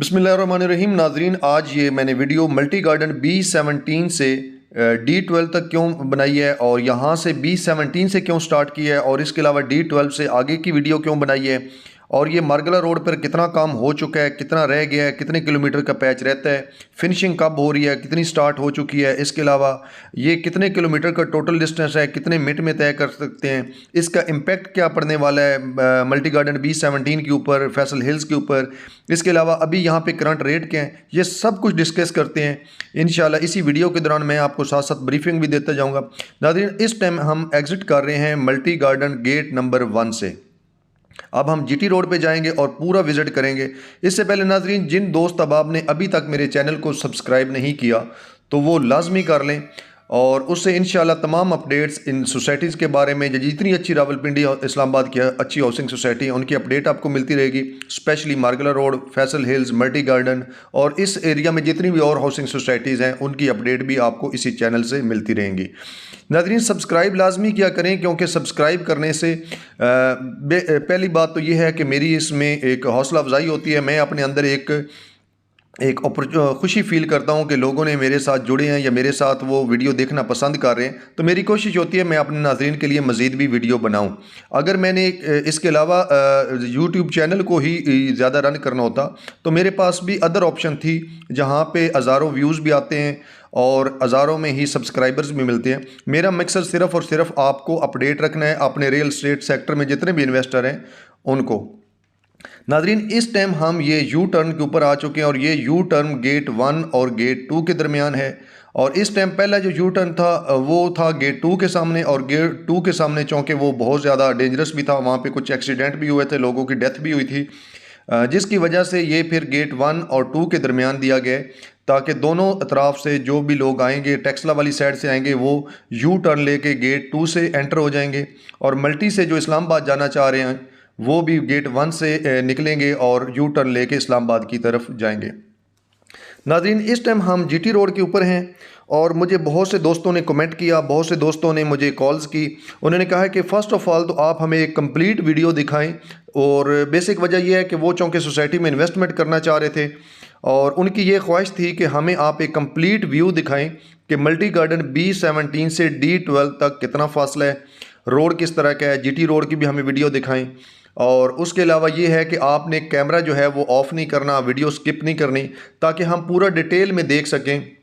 बिस्मिल्लाहिर्रहमानिर्रहीम नाजरीन, आज ये मैंने वीडियो मल्टी गार्डन B17 से D12 तक क्यों बनाई है और यहाँ से B17 से क्यों स्टार्ट किया है और इसके अलावा D12 से आगे की वीडियो क्यों बनाई है और ये मार्गला रोड पर कितना काम हो चुका है, कितना रह गया है, कितने किलोमीटर का पैच रहता है, फिनिशिंग कब हो रही है, कितनी स्टार्ट हो चुकी है, इसके अलावा ये कितने किलोमीटर का टोटल डिस्टेंस है, कितने मिनट में तय कर सकते हैं, इसका इम्पैक्ट क्या पड़ने वाला है मल्टी गार्डन B17 के ऊपर, फैसल हिल्स के ऊपर, इसके अलावा अभी यहाँ पे करंट रेट क्या है, ये सब कुछ डिस्कस करते हैं इंशाल्लाह। इसी वीडियो के दौरान मैं आपको साथ साथ ब्रीफिंग भी देता जाऊँगा। नाज़रीन, इस टाइम हम एग्ज़िट कर रहे हैं मल्टी गार्डन गेट नंबर 1 से। अब हम जीटी रोड पे जाएंगे और पूरा विजिट करेंगे। इससे पहले नाजरीन, जिन दोस्त अहबाब ने अभी तक मेरे चैनल को सब्सक्राइब नहीं किया तो वो लाजमी कर लें और उससे इंशाल्लाह तमाम अपडेट्स इन सोसाइटीज़ के बारे में, जितनी अच्छी रावलपिंडी और इस्लामाबाद की अच्छी हाउसिंग सोसाइटी है उनकी अपडेट आपको मिलती रहेगी। स्पेशली मार्गला road, Faisal hills, multi garden और इस एरिया में जितनी भी और हाउसिंग सोसाइटीज़ हैं उनकी अपडेट भी आपको इसी चैनल से मिलती रहेंगी। नाज़रीन, सब्सक्राइब लाजमी किया करें क्योंकि सब्सक्राइब करने से पहली बात तो ये है कि मेरी इसमें एक हौसला अफजाई होती है। मैं अपने अंदर एक खुशी फील करता हूँ कि लोगों ने मेरे साथ जुड़े हैं या मेरे साथ वो वीडियो देखना पसंद कर रहे हैं, तो मेरी कोशिश होती है मैं अपने नाज़रीन के लिए मज़ीद भी वीडियो बनाऊँ। अगर मैंने इसके अलावा यूट्यूब चैनल को ही ज़्यादा रन करना होता तो मेरे पास भी अदर ऑप्शन थी जहाँ पे हज़ारों व्यूज़ भी आते हैं और हज़ारों में ही सब्सक्राइबर्स भी मिलते हैं। मेरा मकसद सिर्फ़ और सिर्फ आपको अपडेट रखना है अपने रियल एस्टेट सेक्टर में जितने भी इन्वेस्टर हैं उनको। नाजरीन, इस टाइम हम ये यू टर्न के ऊपर आ चुके हैं और ये यू टर्न गेट 1 और गेट 2 के दरमियान है। और इस टाइम पहला जो यू टर्न था वो था गेट 2 के सामने, और गेट 2 के सामने चूँकि वो बहुत ज़्यादा डेंजरस भी था, वहाँ पे कुछ एक्सीडेंट भी हुए थे, लोगों की डेथ भी हुई थी, जिसकी वजह से ये फिर गेट 1 और 2 के दरमियान दिया गया ताकि दोनों अतराफ से जो भी लोग आएंगे, टेक्सला वाली साइड से आएंगे, वो यू टर्न लेके गेट 2 से एंटर हो जाएंगे और मल्टी से जो इस्लामाबाद जाना चाह रहे हैं वो भी गेट 1 से निकलेंगे और यू टर्न लेके इस्लामाबाद की तरफ जाएंगे। नाज़रीन, इस टाइम हम जीटी रोड के ऊपर हैं और मुझे बहुत से दोस्तों ने कमेंट किया, बहुत से दोस्तों ने मुझे कॉल्स की। उन्होंने कहा कि फ़र्स्ट ऑफ़ ऑल तो आप हमें एक कंप्लीट वीडियो दिखाएं, और बेसिक वजह यह है कि वो चूँकि सोसाइटी में इन्वेस्टमेंट करना चाह रहे थे और उनकी ये ख्वाहिश थी कि हमें आप एक कंप्लीट व्यू दिखाएं कि मल्टी गार्डन B17 से D12 तक कितना फासला है, रोड किस तरह का है, जीटी रोड की भी हमें वीडियो दिखाएं। और उसके अलावा ये है कि आपने कैमरा जो है वो ऑफ़ नहीं करना, वीडियो स्किप नहीं करनी, ताकि हम पूरा डिटेल में देख सकें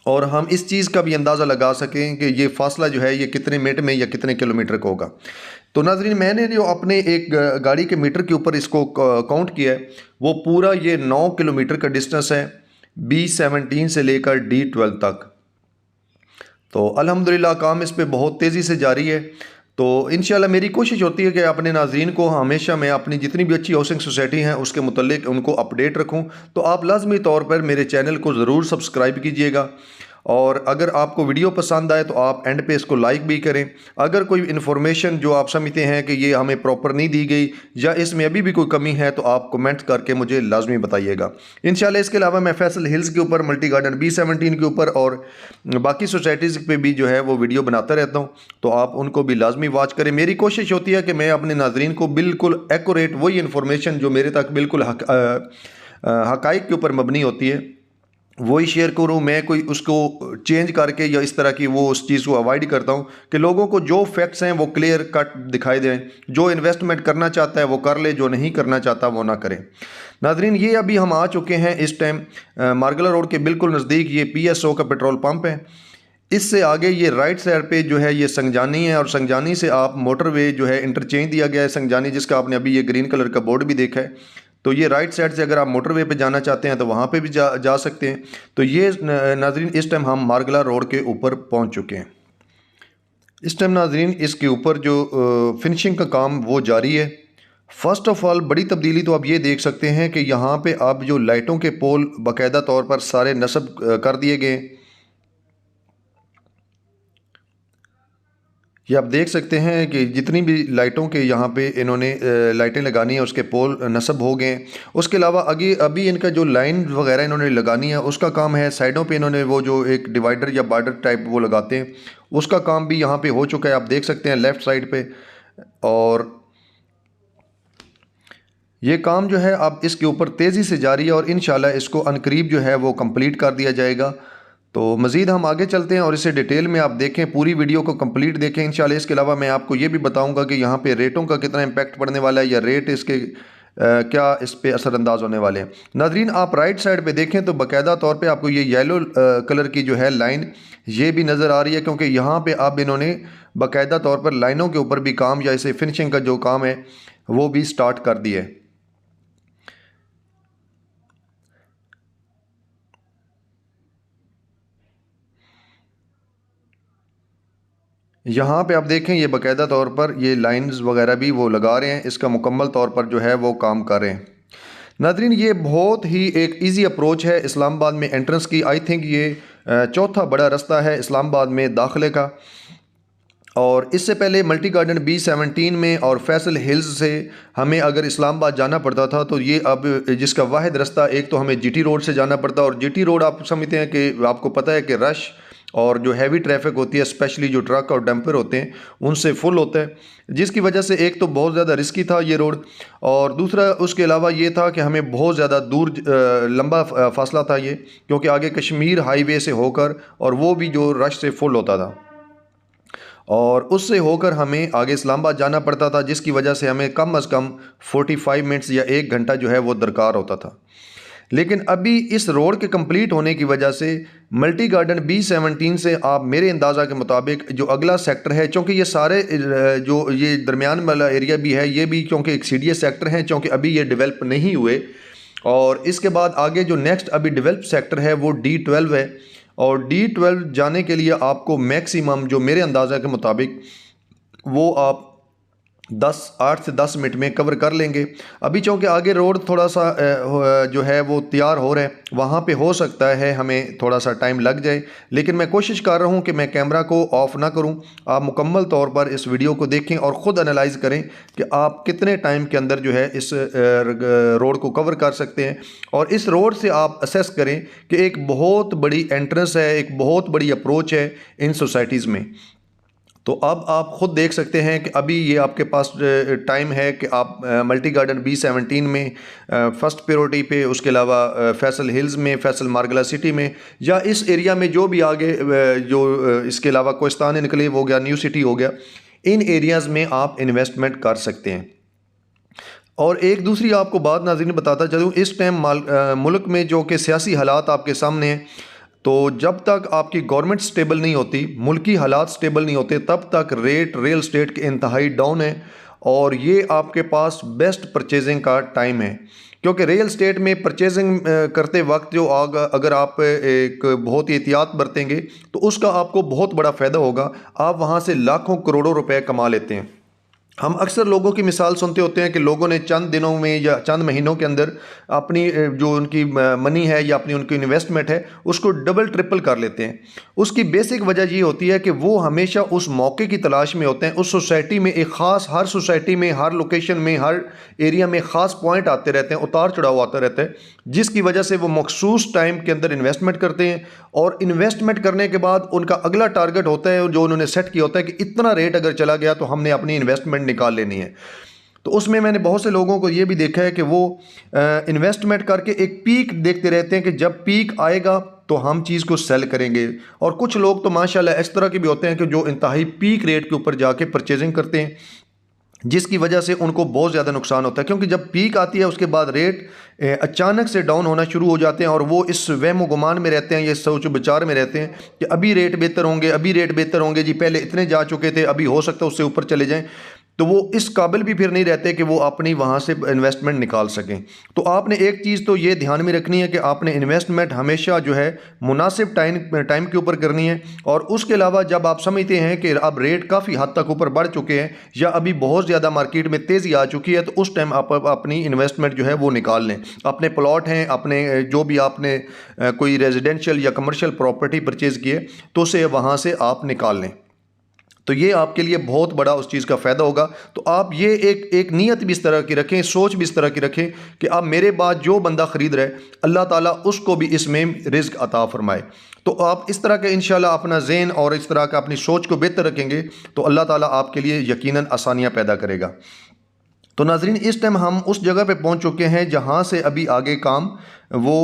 और हम इस चीज़ का भी अंदाज़ा लगा सकें कि ये फासला जो है ये कितने मिनट में या कितने किलोमीटर का होगा। तो नाज़रीन, मैंने जो अपने एक गाड़ी के मीटर के ऊपर इसको काउंट किया है, वो पूरा ये 9 किलोमीटर का डिस्टेंस है B17 से लेकर D12 तक। तो अल्हम्दुलिल्लाह काम इस पे बहुत तेज़ी से जारी है। तो इंशाल्लाह मेरी कोशिश होती है कि अपने नाज़रीन को हमेशा मैं अपनी जितनी भी अच्छी हाउसिंग सोसाइटी हैं उसके मुतल्लिक उनको अपडेट रखूं। तो आप लाजमी तौर पर मेरे चैनल को ज़रूर सब्सक्राइब कीजिएगा और अगर आपको वीडियो पसंद आए तो आप एंड पे इसको लाइक भी करें। अगर कोई इन्फॉर्मेशन जो आप समझते हैं कि ये हमें प्रॉपर नहीं दी गई या इसमें अभी भी कोई कमी है तो आप कमेंट करके मुझे लाजमी बताइएगा इंशाल्लाह। इसके अलावा मैं फैसल हिल्स के ऊपर, मल्टी गार्डन B17 के ऊपर और बाकी सोसाइटीज़ पे भी जो है वो वीडियो बनाता रहता हूँ, तो आप उनको भी लाजमी वॉच करें। मेरी कोशिश होती है कि मैं अपने नाजरीन को बिल्कुल एक्यूरेट वही इन्फॉर्मेशन जो मेरे तक बिल्कुल हक़ाइक़ के ऊपर मबनी होती है वही शेयर करूँ। मैं कोई उसको चेंज करके या इस तरह की वो उस चीज़ को अवॉइड करता हूँ कि लोगों को जो फैक्ट्स हैं वो क्लियर कट दिखाई दें। जो इन्वेस्टमेंट करना चाहता है वो कर ले, जो नहीं करना चाहता वो ना करें। नाजरीन, ये अभी हम आ चुके हैं इस टाइम मार्गला रोड के बिल्कुल नज़दीक ये PSO का पेट्रोल पंप है। इससे आगे ये राइट साइड पे जो है ये संगजानी है और संगजानी से आप मोटरवे जो है इंटरचेंज दिया गया है संगजानी, जिसका आपने अभी ये ग्रीन कलर का बोर्ड भी देखा है। तो ये राइट साइड से अगर आप मोटरवे पे जाना चाहते हैं तो वहाँ पे भी जा सकते हैं। तो ये नाजरीन, इस टाइम हम मार्गला रोड के ऊपर पहुँच चुके हैं। इस टाइम नाजरीन, इसके ऊपर जो फिनिशिंग का काम वो जारी है। फ़र्स्ट ऑफ़ ऑल बड़ी तब्दीली तो आप ये देख सकते हैं कि यहाँ पे अब जो लाइटों के पोल बाकायदा तौर पर सारे नस्ब कर दिए गए। ये आप देख सकते हैं कि जितनी भी लाइटों के यहाँ पे इन्होंने लाइटें लगानी है उसके पोल नस्ब हो गए। उसके अलावा आगे अभी इनका जो लाइन वगैरह इन्होंने लगानी है उसका काम है। साइडों पे इन्होंने वो जो एक डिवाइडर या बॉर्डर टाइप वो लगाते हैं उसका काम भी यहाँ पे हो चुका है, आप देख सकते हैं लेफ़्ट साइड पे। और ये काम जो है अब इसके ऊपर तेज़ी से जारी है और इंशाल्लाह इसको अनकरीब जो है वो कंप्लीट कर दिया जाएगा। तो मज़ीद हम आगे चलते हैं और इसे डिटेल में आप देखें, पूरी वीडियो को कंप्लीट देखें इंशाल्लाह। इसके अलावा मैं आपको ये भी बताऊंगा कि यहाँ पे रेटों का कितना इम्पैक्ट पड़ने वाला है या रेट इसके क्या इस पे असरअंदाज होने वाले हैं। नाज़रीन, आप राइट साइड पे देखें तो बाकायदा तौर पे आपको ये येलो कलर की जो है लाइन ये भी नज़र आ रही है, क्योंकि यहाँ पे अब इन्होंने बाकायदा तौर पर लाइनों के ऊपर भी काम या इसे फिनिशिंग का जो काम है वो भी स्टार्ट कर दिया है। यहाँ पे आप देखें ये बाकायदा तौर पर ये लाइंस वगैरह भी वो लगा रहे हैं, इसका मुकम्मल तौर पर जो है वो काम कर रहे हैं। नाज़रीन, ये बहुत ही एक इजी अप्रोच है इस्लामाबाद में एंट्रेंस की। आई थिंक ये चौथा बड़ा रास्ता है इस्लामाबाद में दाखिले का। और इससे पहले मल्टी गार्डन B17 में और फैसल हिल्स से हमें अगर इस्लामाबाद जाना पड़ता था तो ये अब जिसका वाहिद रास्ता, एक तो हमें GT रोड से जाना पड़ता है, और GT रोड आप समझते हैं कि आपको पता है कि रश और जो हैवी ट्रैफिक होती है, स्पेशली जो ट्रक और डंपर होते हैं उनसे फुल होता है, जिसकी वजह से एक तो बहुत ज़्यादा रिस्की था ये रोड, और दूसरा उसके अलावा ये था कि हमें बहुत ज़्यादा दूर लंबा फासला था ये, क्योंकि आगे कश्मीर हाईवे से होकर और वो भी जो रश से फुल होता था, और उससे होकर हमें आगे इस्लामाबाद जाना पड़ता था, जिसकी वजह से हमें कम अज़ कम 45 मिनट्स या 1 घंटा जो है वो दरकार होता था। लेकिन अभी इस रोड के कंप्लीट होने की वजह से मल्टी गार्डन B17 से आप मेरे अंदाज़ा के मुताबिक जो अगला सेक्टर है, चूँकि ये सारे जो ये दरमियान वाला एरिया भी है ये भी क्योंकि एक CDS सेक्टर हैं, चूँकि अभी ये डेवलप नहीं हुए, और इसके बाद आगे जो नेक्स्ट अभी डेवलप सेक्टर है वो D12 है, और D12 जाने के लिए आपको मैक्सिमम जो मेरे अंदाज़ा के मुताबिक वो आप 8 से 10 मिनट में कवर कर लेंगे। अभी चूँकि आगे रोड थोड़ा सा जो है वो तैयार हो रहा है, वहाँ पे हो सकता है हमें थोड़ा सा टाइम लग जाए, लेकिन मैं कोशिश कर रहा हूँ कि मैं कैमरा को ऑफ़ ना करूँ। आप मुकम्मल तौर पर इस वीडियो को देखें और ख़ुद एनालाइज़ करें कि आप कितने टाइम के अंदर जो है इस रोड को कवर कर सकते हैं, और इस रोड से आप असेस करें कि एक बहुत बड़ी एंट्रेंस है, एक बहुत बड़ी अप्रोच है इन सोसाइटीज़ में। तो अब आप ख़ुद देख सकते हैं कि अभी ये आपके पास टाइम है कि आप मल्टी गार्डन B17 में फ़र्स्ट प्रायोरिटी पे, उसके अलावा फैसल हिल्स में, फैसल मार्गला सिटी में, या इस एरिया में जो भी आगे जो इसके अलावा कोस्तान इनकलेव हो गया, न्यू सिटी हो गया, इन एरियाज़ में आप इन्वेस्टमेंट कर सकते हैं। और एक दूसरी आपको बात नाज़रीन बताता चलूँ, इस टाइम मुल्क में जो कि सियासी हालात आपके सामने हैं, तो जब तक आपकी गवर्नमेंट स्टेबल नहीं होती, मुल्की हालात स्टेबल नहीं होते, तब तक रेट रियल स्टेट के इंतहाई डाउन है, और ये आपके पास बेस्ट परचेजिंग का टाइम है। क्योंकि रियल स्टेट में परचेजिंग करते वक्त जो अगर आप एक बहुत ही एहतियात बरतेंगे तो उसका आपको बहुत बड़ा फ़ायदा होगा, आप वहाँ से लाखों करोड़ों रुपए कमा लेते हैं। हम अक्सर लोगों की मिसाल सुनते होते हैं कि लोगों ने चंद दिनों में या चंद महीनों के अंदर अपनी जो उनकी मनी है या अपनी उनकी इन्वेस्टमेंट है उसको डबल ट्रिपल कर लेते हैं। उसकी बेसिक वजह ये होती है कि वो हमेशा उस मौके की तलाश में होते हैं, उस सोसाइटी में एक ख़ास, हर सोसाइटी में, हर लोकेशन में, हर एरिया में ख़ास पॉइंट आते रहते हैं, उतार चढ़ाव आता रहता है, जिसकी वजह से वो मखसूस टाइम के अंदर इन्वेस्टमेंट करते हैं, और इन्वेस्टमेंट करने के बाद उनका अगला टारगेट होता है जो उन्होंने सेट किया होता है कि इतना रेट अगर चला गया तो हमने अपनी इन्वेस्टमेंट निकाल लेनी है। तो उसमें मैंने बहुत से लोगों को ये भी देखा है कि वो इन्वेस्टमेंट करके एक पीक देखते रहते हैं कि जब पीक आएगा तो हम चीज़ को सेल करेंगे, और कुछ लोग तो माशाल्लाह इस तरह के भी होते हैं कि जो इंतहाई पीक रेट के ऊपर जाके परचेजिंग करते हैं, जिसकी वजह से उनको बहुत ज़्यादा नुकसान होता है, क्योंकि जब पीक आती है उसके बाद रेट अचानक से डाउन होना शुरू हो जाते हैं, और वो इस वहम गुमान में रहते हैं, ये सोच विचार में रहते हैं कि अभी रेट बेहतर होंगे, अभी रेट बेहतर होंगे जी, पहले इतने जा चुके थे, अभी हो सकता है उससे ऊपर चले जाएं, तो वो इस काबिल भी फिर नहीं रहते कि वो अपनी वहाँ से इन्वेस्टमेंट निकाल सकें। तो आपने एक चीज़ तो ये ध्यान में रखनी है कि आपने इन्वेस्टमेंट हमेशा जो है मुनासिब टाइम के ऊपर करनी है, और उसके अलावा जब आप समझते हैं कि अब रेट काफ़ी हद तक ऊपर बढ़ चुके हैं या अभी बहुत ज़्यादा मार्केट में तेज़ी आ चुकी है, तो उस टाइम आप अपनी इन्वेस्टमेंट जो है वो निकाल लें। अपने प्लॉट हैं, अपने जो भी आपने कोई रेजिडेंशियल या कमर्शियल प्रॉपर्टी परचेज़ किए तो उसे वहाँ से आप निकाल लें, तो ये आपके लिए बहुत बड़ा उस चीज़ का फ़ायदा होगा। तो आप ये एक नीयत भी इस तरह की रखें, सोच भी इस तरह की रखें कि अब मेरे बाद जो बंदा ख़रीद रहा है अल्लाह ताला उसको भी इसमें रिज़्क़ अता फ़रमाए। तो आप इस तरह के इंशाल्लाह अपना ज़हन और इस तरह का अपनी सोच को बेहतर रखेंगे तो अल्लाह ताला आपके लिए यकीनन आसानियाँ पैदा करेगा। तो नाजरीन इस टाइम हम उस जगह पे पहुंच चुके हैं जहां से अभी आगे काम वो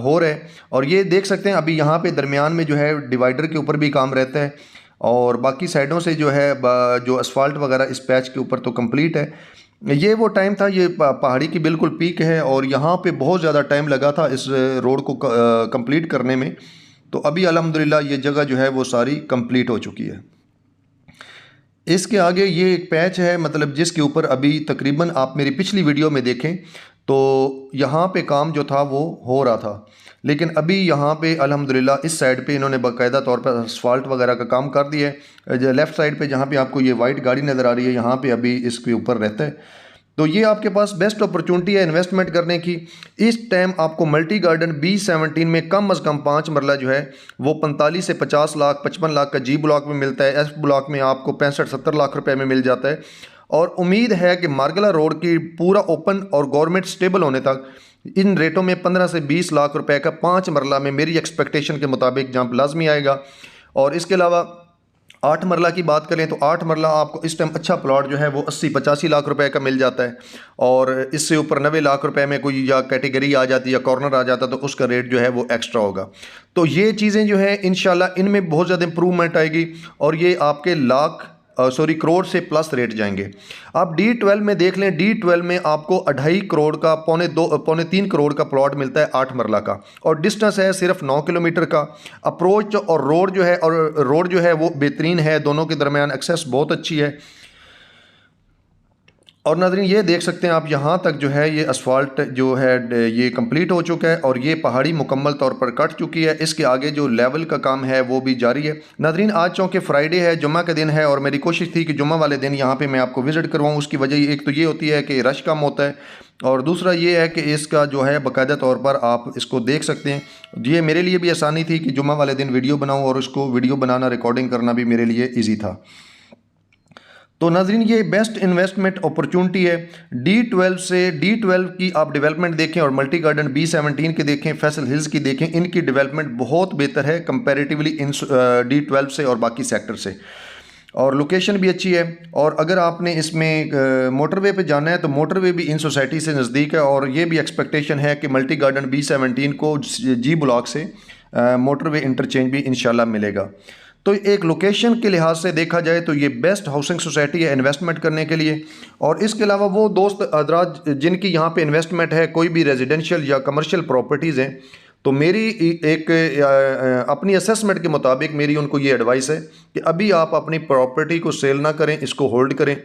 हो रहा है। और ये देख सकते हैं अभी यहाँ पे दरमियान में जो है डिवाइडर के ऊपर भी काम रहता है और बाकी साइडों से जो है जो असफाल्ट वगैरह इस पैच के ऊपर तो कंप्लीट है। ये वो टाइम था, ये पहाड़ी की बिल्कुल पीक है और यहाँ पे बहुत ज़्यादा टाइम लगा था इस रोड को कंप्लीट करने में। तो अभी अल्हम्दुलिल्लाह ये जगह जो है वो सारी कंप्लीट हो चुकी है। इसके आगे ये एक पैच है, मतलब जिसके ऊपर अभी तकरीबन आप मेरी पिछली वीडियो में देखें तो यहाँ पे काम जो था वो हो रहा था, लेकिन अभी यहाँ पे अल्हम्दुलिल्लाह इस साइड पे इन्होंने बाकायदा तौर पर असफाल्ट वगैरह का काम कर दिया है। लेफ़्ट साइड पे जहाँ पे आपको ये वाइट गाड़ी नज़र आ रही है, यहाँ पे अभी इसके ऊपर रहता है। तो ये आपके पास बेस्ट अपॉर्चुनिटी है इन्वेस्टमेंट करने की। इस टाइम आपको मल्टी गार्डन B17 में कम अज़ कम 5 मरला जो है वो 45 से 50 लाख 55 लाख का G ब्लॉक में मिलता है। F ब्लॉक में आपको 65-70 लाख रुपए में मिल जाता है। और उम्मीद है कि मार्गला रोड की पूरा ओपन और गवर्नमेंट स्टेबल होने तक इन रेटों में 15 से 20 लाख रुपए का 5 मरला में मेरी एक्सपेक्टेशन के मुताबिक जंप लाजमी आएगा। और इसके अलावा 8 मरला की बात करें तो 8 मरला आपको इस टाइम अच्छा प्लॉट जो है वो 80-85 लाख रुपए का मिल जाता है। और इससे ऊपर 90 लाख रुपए में कोई या कैटेगरी आ जाती है या कॉर्नर आ जाता है तो उसका रेट जो है वो एक्स्ट्रा होगा। तो ये चीज़ें जो है इंशाल्लाह इनमें बहुत ज़्यादा इंप्रूवमेंट आएगी और ये आपके करोड़ से प्लस रेट जाएंगे। आप D12 में देख लें, D12 में आपको 2.5 करोड़ का पौने 3 करोड़ का प्लॉट मिलता है 8 मरला का और डिस्टेंस है सिर्फ 9 किलोमीटर का। अप्रोच और रोड जो है वो बेहतरीन है, दोनों के दरमियान एक्सेस बहुत अच्छी है। और नाज़रीन ये देख सकते हैं आप यहाँ तक जो है ये असफाल्ट जो है ये कंप्लीट हो चुका है और ये पहाड़ी मुकम्मल तौर पर कट चुकी है। इसके आगे जो लेवल का काम है वो भी जारी है। नाज़रीन आज चूँकि फ्राइडे है, जुम्मा का दिन है और मेरी कोशिश थी कि जुम्मा वाले दिन यहाँ पे मैं आपको विज़िट करवाऊँ। उसकी वजह एक तो ये होती है कि रश कम होता है और दूसरा ये है कि इसका जो है बाकायदा तौर पर आप इसको देख सकते हैं। ये मेरे लिए भी आसानी थी कि जुम्मा वाले दिन वीडियो बनाऊँ और उसको वीडियो बनाना रिकॉर्डिंग करना भी मेरे लिए ईजी था। तो नाज़रीन ये बेस्ट इन्वेस्टमेंट अपॉर्चुनिटी है। D12 की आप डेवलपमेंट देखें और मल्टी गार्डन B17 के देखें, फैसल हिल्स की देखें, इनकी डेवलपमेंट बहुत बेहतर है कंपैरेटिवली इन D12 से और बाकी सेक्टर से। और लोकेशन भी अच्छी है। और अगर आपने इसमें मोटरवे पे जाना है तो मोटरवे भी इन सोसाइटी से नज़दीक है और ये भी एक्सपेक्टेशन है कि मल्टी गार्डन B17 को G ब्लॉक से मोटरवे इंटरचेंज भी इंशाल्लाह मिलेगा। तो एक लोकेशन के लिहाज से देखा जाए तो ये बेस्ट हाउसिंग सोसाइटी है इन्वेस्टमेंट करने के लिए। और इसके अलावा वो दोस्त हजरात जिनकी यहाँ पे इन्वेस्टमेंट है, कोई भी रेजिडेंशियल या कमर्शियल प्रॉपर्टीज़ हैं, तो मेरी एक अपनी असेसमेंट के मुताबिक मेरी उनको ये एडवाइस है कि अभी आप अपनी प्रॉपर्टी को सेल ना करें, इसको होल्ड करें।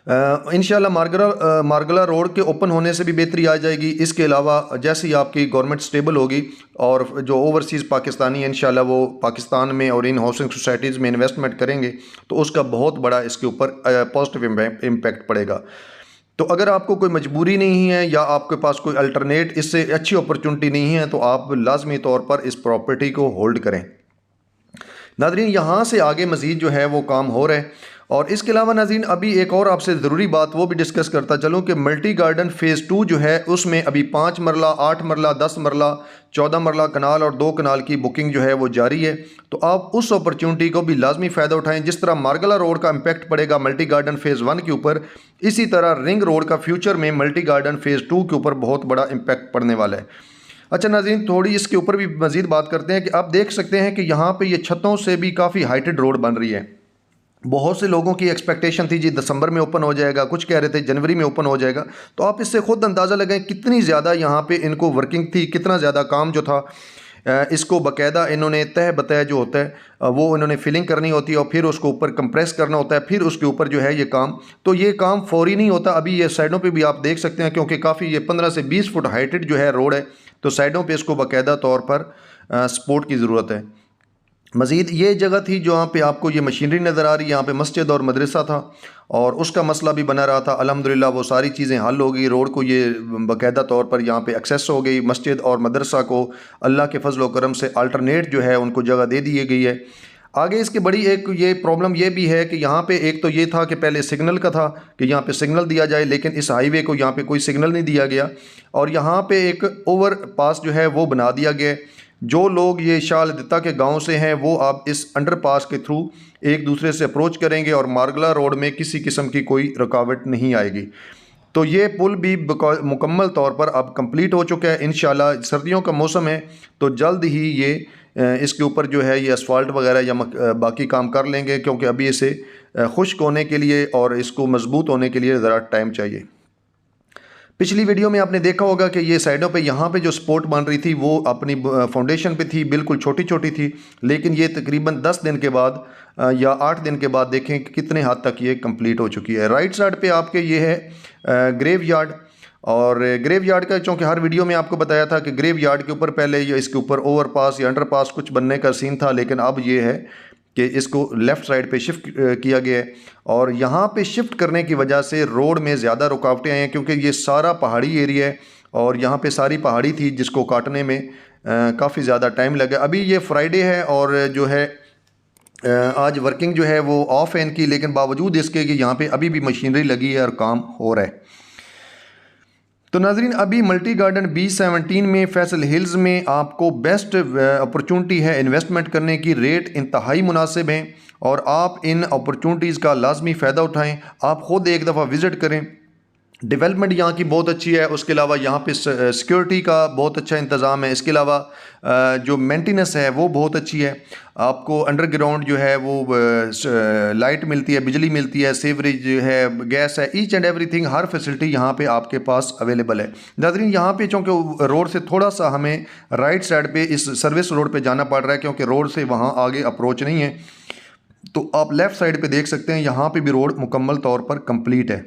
इंशाल्लाह मार्गला रोड के ओपन होने से भी बेहतरी आ जाएगी। इसके अलावा जैसे ही आपकी गवर्नमेंट स्टेबल होगी और जो ओवरसीज़ पाकिस्तानी है इंशाल्लाह वो पाकिस्तान में और इन हाउसिंग सोसाइटीज़ में इन्वेस्टमेंट करेंगे तो उसका बहुत बड़ा इसके ऊपर पॉजिटिव इम्पैक्ट पड़ेगा। तो अगर आपको कोई मजबूरी नहीं है या आपके पास कोई अल्टरनेट इससे अच्छी अपॉर्चुनिटी नहीं है तो आप लाजमी तौर पर इस प्रॉपर्टी को होल्ड करें। नाज़रीन यहाँ से आगे मज़ीद जो है वो काम हो रहा है। और इसके अलावा नाज़रीन अभी एक और आपसे ज़रूरी बात वो भी डिस्कस करता चलूँ कि मल्टी गार्डन फ़ेज़ 2 जो है उसमें अभी 5 मरला, 8 मरला, 10 मरला, 14 मरला कनाल और 2 कनाल की बुकिंग जो है वो जारी है। तो आप उस अपॉर्चुनिटी को भी लाजमी फ़ायदा उठाएं। जिस तरह मार्गला रोड का इम्पैक्ट पड़ेगा मल्टी गार्डन फ़ेज़ 1 के ऊपर, इसी तरह रिंग रोड का फ्यूचर में मल्टी गार्डन फ़ेज़ 2 के ऊपर बहुत बड़ा इम्पैक्ट पड़ने वाला है। अच्छा नाज़रीन थोड़ी इसके ऊपर भी मज़ीद बात करते हैं कि आप देख सकते हैं कि यहाँ पे ये छतों से भी काफ़ी हाइटेड रोड बन रही है। बहुत से लोगों की एक्सपेक्टेशन थी जी दिसंबर में ओपन हो जाएगा, कुछ कह रहे थे जनवरी में ओपन हो जाएगा। तो आप इससे खुद अंदाज़ा लगाएं कितनी ज़्यादा यहाँ पे इनको वर्किंग थी, कितना ज़्यादा काम जो था इसको बाकायदा इन्होंने तह बतह जो होता है वो इन्होंने फिलिंग करनी होती है और फिर उसको ऊपर कंप्रेस करना होता है, फिर उसके ऊपर जो है ये काम, तो ये काम फौरी नहीं होता। अभी ये साइडों पे भी आप देख सकते हैं क्योंकि काफ़ी ये 15 से 20 फुट हाइटेड जो है रोड है, तो साइडों पे इसको बाकायदा तौर पर सपोर्ट की ज़रूरत है। मज़ीद ये जगह थी जहाँ पे आपको ये मशीनरी नज़र आ रही है, यहाँ पे मस्जिद और मदरसा था और उसका मसला भी बना रहा था। अल्हम्दुलिल्लाह वो सारी चीज़ें हल हो गई, रोड को ये बाकायदा तौर पर यहाँ पे एक्सेस हो गई। मस्जिद और मदरसा को अल्लाह के फजल व करम से अल्टरनेट जो है उनको जगह दे दी गई है। आगे इसकी बड़ी एक ये प्रॉब्लम ये भी है कि यहाँ पे एक तो ये था कि पहले सिग्नल का था कि यहाँ पे सिग्नल दिया जाए, लेकिन इस हाईवे को यहाँ पे कोई सिग्नल नहीं दिया गया और यहाँ पे एक ओवर पास जो है वो बना दिया गया जो लोग ये शाह अल-दित्ता के गांव से हैं वो अब इस अंडरपास के थ्रू एक दूसरे से अप्रोच करेंगे और मारगला रोड में किसी किस्म की कोई रुकावट नहीं आएगी। तो ये पुल भी मुकम्मल तौर पर अब कंप्लीट हो चुका है। इंशाल्लाह सर्दियों का मौसम है तो जल्द ही ये इसके ऊपर जो है ये असफाल्ट वगैरह या बाकी काम कर लेंगे, क्योंकि अभी इसे खुश्क होने के लिए और इसको मजबूत होने के लिए ज़रा टाइम चाहिए। पिछली वीडियो में आपने देखा होगा कि ये साइडों पे यहाँ पे जो सपोर्ट बन रही थी वो अपनी फाउंडेशन पे थी, बिल्कुल छोटी छोटी थी, लेकिन ये तकरीबन 10 दिन के बाद या 8 दिन के बाद देखें कि कितने हद तक ये कंप्लीट हो चुकी है। राइट साइड पे आपके ये है ग्रेव यार्ड, और ग्रेव यार्ड का चूँकि हर वीडियो में आपको बताया था कि ग्रेव यार्ड के ऊपर पहले या इसके ऊपर ओवरपास या अंडरपास कुछ बनने का सीन था, लेकिन अब ये है कि इसको लेफ़्ट साइड पे शिफ्ट किया गया है। और यहाँ पे शिफ्ट करने की वजह से रोड में ज़्यादा रुकावटें आई हैं, क्योंकि ये सारा पहाड़ी एरिया है और यहाँ पे सारी पहाड़ी थी जिसको काटने में काफ़ी ज़्यादा टाइम लगा। अभी ये फ्राइडे है और जो है आज वर्किंग जो है वो ऑफ है इनकी, लेकिन बावजूद इसके कि यहाँ पे अभी भी मशीनरी लगी है और काम हो रहा है। तो नाज़रीन, अभी मल्टी गार्डन B17 में फैसल हिल्स में आपको बेस्ट अपॉर्चुनिटी है इन्वेस्टमेंट करने की। रेट इंतहाई मुनासिब हैं और आप इन अपॉर्चुनिटीज़ का लाजमी फ़ायदा उठाएं। आप ख़ुद एक दफ़ा विज़िट करें। डेवलपमेंट यहाँ की बहुत अच्छी है, उसके अलावा यहाँ पे सिक्योरिटी का बहुत अच्छा इंतज़ाम है। इसके अलावा जो मेंटेनेंस है वो बहुत अच्छी है। आपको अंडरग्राउंड जो है वो लाइट मिलती है, बिजली मिलती है, सीवरेज है, गैस है, each and everything, her facility यहाँ पे आपके पास अवेलेबल है। नाज़रीन, यहाँ पे चूँकि रोड से थोड़ा सा हमें राइट साइड पे इस सर्विस रोड पे जाना पड़ रहा है, क्योंकि रोड से वहाँ आगे अप्रोच नहीं है। तो आप लेफ़्ट साइड पे देख सकते हैं यहाँ पे भी रोड मुकम्मल तौर पर कंप्लीट है।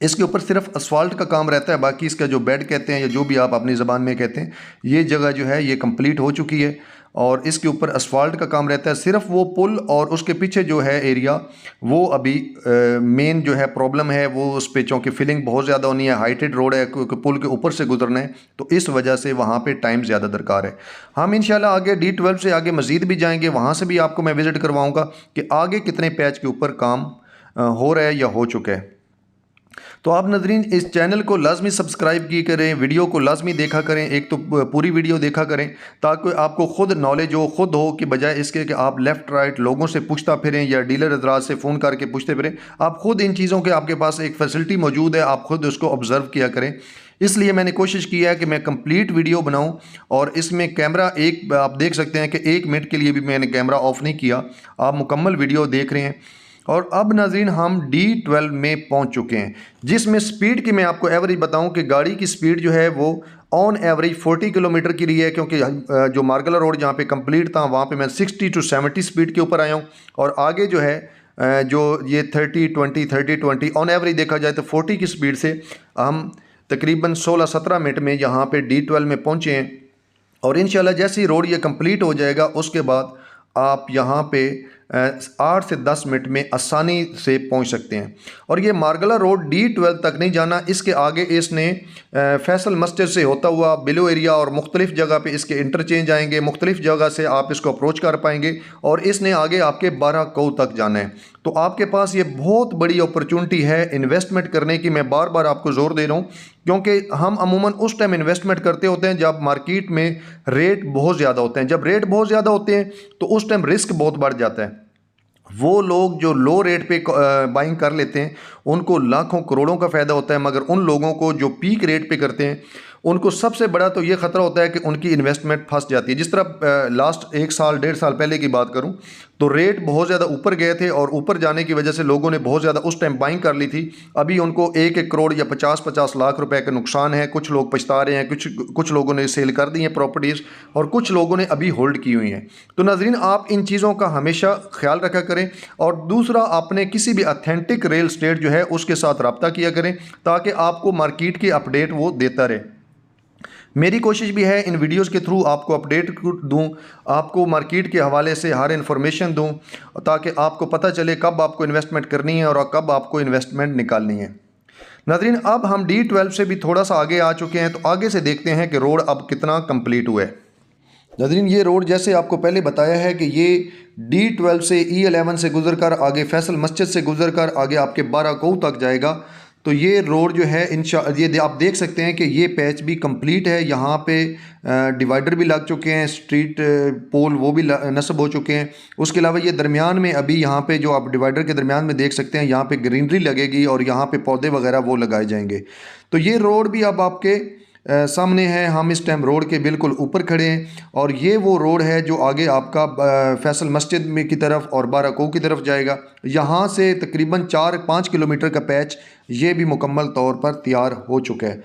इसके ऊपर सिर्फ असफाल्ट का काम रहता है, बाकी इसका जो बेड कहते हैं या जो भी आप अपनी ज़बान में कहते हैं, ये जगह जो है ये कंप्लीट हो चुकी है और इसके ऊपर असफाल्ट का काम रहता है। सिर्फ वो पुल और उसके पीछे जो है एरिया वो अभी मेन जो है प्रॉब्लम है, वो उस पे चूँकि फिलिंग बहुत ज़्यादा होनी है, हाइटेड रोड है, क्योंकि पुल के ऊपर से गुजरना है, तो इस वजह से वहाँ पे टाइम ज़्यादा दरकार है। हम इंशाल्लाह आगे D12 से आगे मज़ीद भी जाएंगे, वहाँ से भी आपको मैं विज़िट करवाऊँगा कि आगे कितने पैच के ऊपर काम हो रहा है या हो चुका है। तो आप नाज़रीन इस चैनल को लाजमी सब्सक्राइब किए करें, वीडियो को लाजमी देखा करें, एक तो पूरी वीडियो देखा करें ताकि आपको ख़ुद नॉलेज हो, ख़ुद हो, कि बजाय इसके कि आप लेफ़्ट राइट लोगों से पूछता फिरें या डीलर हज़रात से फ़ोन करके पूछते फिरें। आप ख़ुद इन चीज़ों के आपके पास एक फैसिलिटी मौजूद है, आप ख़ुद उसको ऑब्ज़र्व किया करें। इसलिए मैंने कोशिश की है कि मैं कंप्लीट वीडियो बनाऊं और इसमें कैमरा एक आप देख सकते हैं कि 1 मिनट के लिए भी मैंने कैमरा ऑफ़ नहीं किया, आप मुकम्मल वीडियो देख रहे हैं। और अब नाज़रीन हम D12 में पहुंच चुके हैं, जिसमें स्पीड की मैं आपको एवरेज बताऊं कि गाड़ी की स्पीड जो है वो ऑन एवरेज 40 किलोमीटर की रही है, क्योंकि जो मारगला रोड जहां पे कंप्लीट था वहां पे मैं 60 to 70 स्पीड के ऊपर आया हूं, और आगे जो है जो ये 30-20 ऑन एवरेज देखा जाए तो 40 की स्पीड से हम तकरीबन 16-17 मिनट में यहाँ पे D12 में पहुँचे हैं। और इंशाल्लाह जैसे ही रोड ये कंप्लीट हो जाएगा उसके बाद आप यहाँ पे 8 से 10 मिनट में आसानी से पहुँच सकते हैं। और ये मारगला रोड D12 तक नहीं जाना, इसके आगे इसने फैसल मस्जिद से होता हुआ बिलो एरिया और मुख्तलिफ़ जगह पे इसके इंटरचेंज आएंगे, मुख्तलिफ़ जगह से आप इसको अप्रोच कर पाएंगे और इसने आगे आपके 12 कौ तक जाना है। तो आपके पास ये बहुत बड़ी अपॉर्चुनिटी है इन्वेस्टमेंट करने की। मैं बार बार आपको ज़ोर दे रहा हूँ, क्योंकि हम अमूमन उस टाइम इन्वेस्टमेंट करते होते हैं जब मार्केट में रेट बहुत ज़्यादा होते हैं। जब रेट बहुत ज़्यादा होते हैं तो उस टाइम रिस्क बहुत बढ़ जाता है। वो लोग जो लो रेट पे बाइंग कर लेते हैं उनको लाखों करोड़ों का फ़ायदा होता है, मगर उन लोगों को जो पीक रेट पे करते हैं उनको सबसे बड़ा तो ये ख़तरा होता है कि उनकी इन्वेस्टमेंट फंस जाती है। जिस तरह लास्ट 1 साल 1.5 साल पहले की बात करूं तो रेट बहुत ज़्यादा ऊपर गए थे और ऊपर जाने की वजह से लोगों ने बहुत ज़्यादा उस टाइम बाइंग कर ली थी। अभी उनको 1-1 करोड़ या 50-50 लाख रुपए का नुकसान है। कुछ लोग पछता रहे हैं, कुछ लोगों ने सेल कर दी हैं प्रॉपर्टीज़ और कुछ लोगों ने अभी होल्ड की हुई हैं। तो नाज़रीन आप इन चीज़ों का हमेशा ख्याल रखा करें। और दूसरा, आपने किसी भी अथेंटिक रियल एस्टेट जो है उसके साथ रब्ता किया करें ताकि आपको मार्केट की अपडेट वो देता रहे। मेरी कोशिश भी है इन वीडियोस के थ्रू आपको अपडेट दूं, आपको मार्केट के हवाले से हर इन्फॉर्मेशन दूं, ताकि आपको पता चले कब आपको इन्वेस्टमेंट करनी है और कब आपको इन्वेस्टमेंट निकालनी है। नाज़रीन अब हम D12 से भी थोड़ा सा आगे आ चुके हैं, तो आगे से देखते हैं कि रोड अब कितना कंप्लीट हुआ है। नाज़रीन ये रोड जैसे आपको पहले बताया है कि ये D12 से E11 से गुजर कर आगे फैसल मस्जिद से गुजर कर आगे आपके 12 कौ तक जाएगा। तो ये रोड जो है ये आप देख सकते हैं कि ये पैच भी कंप्लीट है। यहाँ पे डिवाइडर भी लग चुके हैं, स्ट्रीट पोल वो भी नस्ब हो चुके हैं। उसके अलावा ये दरमियान में अभी यहाँ पे जो आप डिवाइडर के दरमियान में देख सकते हैं, यहाँ पे ग्रीनरी लगेगी और यहाँ पे पौधे वगैरह वो लगाए जाएंगे। तो ये रोड भी अब आपके सामने है। हम इस टाइम रोड के बिल्कुल ऊपर खड़े हैं और ये वो रोड है जो आगे आपका फैसल मस्जिद में की तरफ और बाराको की तरफ जाएगा। यहाँ से तकरीबन 4-5 किलोमीटर का पैच ये भी मुकम्मल तौर पर तैयार हो चुका है।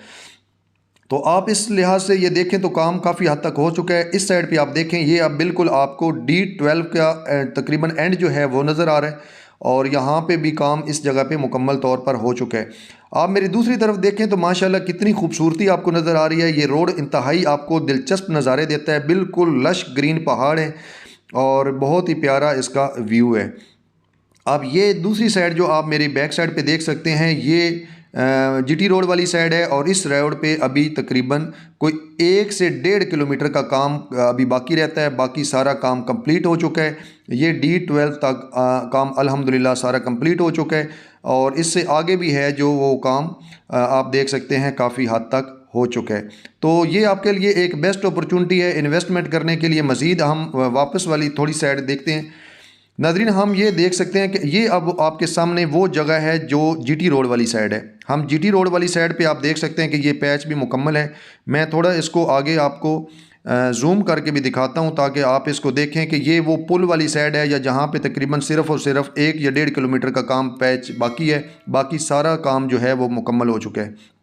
तो आप इस लिहाज से ये देखें तो काम काफ़ी हद तक हो चुका है। इस साइड पे आप देखें, ये अब बिल्कुल आपको D12 का तकरीबन एंड जो है वो नज़र आ रहा है और यहाँ पे भी काम इस जगह पे मुकम्मल तौर पर हो चुका है। आप मेरी दूसरी तरफ देखें तो माशाल्लाह कितनी खूबसूरती आपको नज़र आ रही है। ये रोड इंतहाई आपको दिलचस्प नज़ारे देता है, बिल्कुल लश ग्रीन पहाड़ है और बहुत ही प्यारा इसका व्यू है। अब ये दूसरी साइड जो आप मेरी बैक साइड पे देख सकते हैं, ये GT रोड वाली साइड है और इस रोड पे अभी तकरीबन कोई 1 से 1.5 किलोमीटर का काम अभी बाकी रहता है। बाकी सारा काम कंप्लीट हो चुका है। ये D12 तक काम अल्हम्दुलिल्लाह सारा कंप्लीट हो चुका है और इससे आगे भी है जो वो काम आप देख सकते हैं काफ़ी हद तक हो चुका है। तो ये आपके लिए एक बेस्ट अपॉर्चुनिटी है इन्वेस्टमेंट करने के लिए। मज़ीद हम वापस वाली थोड़ी साइड देखते हैं। नाज़रीन, हम ये देख सकते हैं कि ये अब आपके सामने वो जगह है जो GT रोड वाली साइड है। हम GT रोड वाली साइड पे आप देख सकते हैं कि ये पैच भी मुकम्मल है। मैं थोड़ा इसको आगे आपको जूम करके भी दिखाता हूँ ताकि आप इसको देखें कि ये वो पुल वाली साइड है या जहाँ पे तकरीबन सिर्फ़ और सिर्फ 1 या 1.5 किलोमीटर का काम पैच बाकी है। बाकी सारा काम जो है वो मुकम्मल हो चुका है।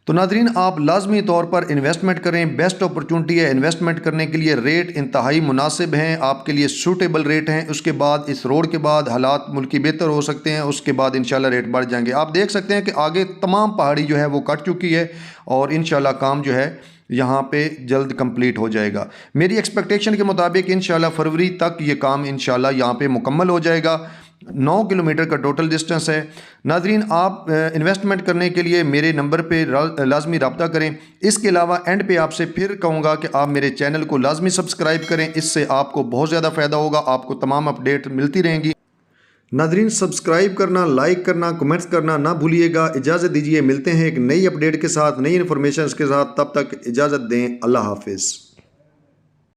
तो नाज़रीन, आप लाजमी तौर पर इन्वेस्टमेंट करें, बेस्ट अपॉर्चुनिटी है इन्वेस्टमेंट करने के लिए। रेट इंतहाई मुनासिब हैं, आपके लिए सूटेबल रेट हैं। उसके बाद इस रोड के बाद हालात मुल्की बेहतर हो सकते हैं, उसके बाद इंशाल्लाह रेट बढ़ जाएंगे। आप देख सकते हैं कि आगे तमाम पहाड़ी जो है वो कट चुकी है और इंशाल्लाह काम जो है यहाँ पे जल्द कंप्लीट हो जाएगा। मेरी एक्सपेक्टेशन के मुताबिक इंशाल्लाह फरवरी तक ये काम इंशाल्लाह यहाँ पे मुकम्मल हो जाएगा। 9 किलोमीटर का टोटल डिस्टेंस है। नाज़रीन, आप इन्वेस्टमेंट करने के लिए मेरे नंबर पे लाजमी रब्ता करें। इसके अलावा एंड पे आपसे फिर कहूँगा कि आप मेरे चैनल को लाजमी सब्सक्राइब करें, इससे आपको बहुत ज़्यादा फ़ायदा होगा, आपको तमाम अपडेट मिलती रहेंगी। नाज़रीन, सब्सक्राइब करना, लाइक करना, कमेंट्स करना ना भूलिएगा। इजाज़त दीजिए, मिलते हैं एक नई अपडेट के साथ, नई इन्फॉर्मेशन के साथ। तब तक इजाज़त दें, अल्लाह हाफिज़।